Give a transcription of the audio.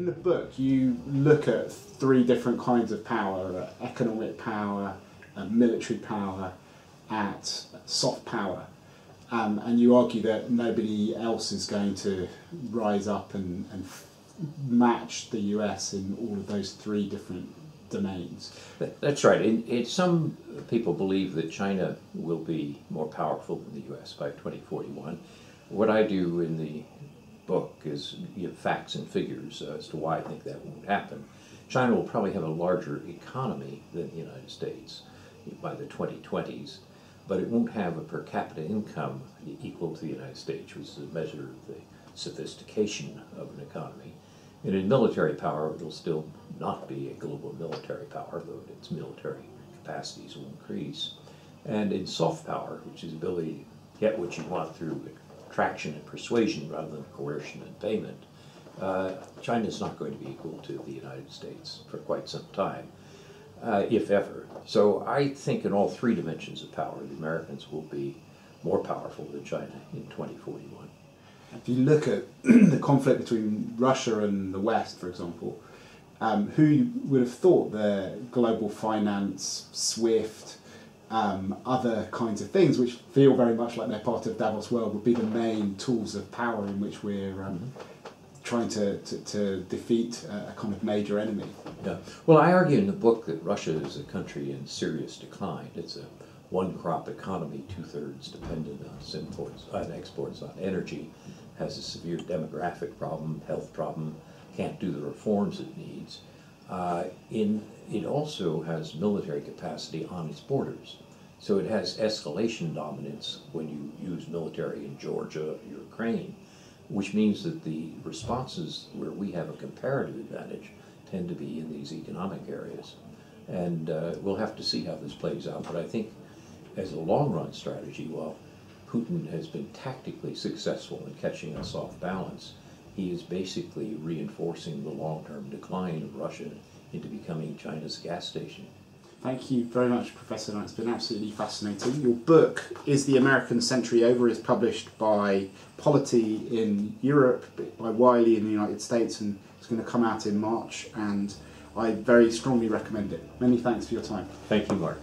In the book, you look at three different kinds of power: economic power, military power, at soft power. And you argue that nobody else is going to rise up and match the US in all of those three different domains. That's right. Some people believe that China will be more powerful than the US by 2041. What I do in the book is give facts and figures as to why I think that won't happen. China will probably have a larger economy than the United States by the 2020s, but it won't have a per capita income equal to the United States, which is a measure of the sophistication of an economy. And in military power, it'll still not be a global military power, though its military capacities will increase. And in soft power, which is the ability to get what you want through attraction and persuasion rather than coercion and payment, China's not going to be equal to the United States for quite some time, if ever. So I think in all three dimensions of power, the Americans will be more powerful than China in 2041. If you look at the conflict between Russia and the West, for example, who would have thought that global finance, SWIFT, other kinds of things, which feel very much like they're part of Davos world, would be the main tools of power in which we're trying to defeat a kind of major enemy. Yeah. Well, I argue in the book that Russia is a country in serious decline. It's a one-crop economy, two-thirds dependent on imports, on exports, on energy, has a severe demographic problem, health problem, can't do the reforms it needs. It also has military capacity on its borders. So it has escalation dominance when you use military in Georgia, Ukraine, which means that the responses where we have a comparative advantage tend to be in these economic areas. And we'll have to see how this plays out. But I think as a long-run strategy, while Putin has been tactically successful in catching us off balance, he is basically reinforcing the long-term decline of Russia into becoming China's gas station. Thank you very much, Professor Nye. It's been absolutely fascinating. Your book, Is the American Century Over?, is published by Polity in Europe, by Wiley in the United States, and it's going to come out in March, and I very strongly recommend it. Many thanks for your time. Thank you, Mark.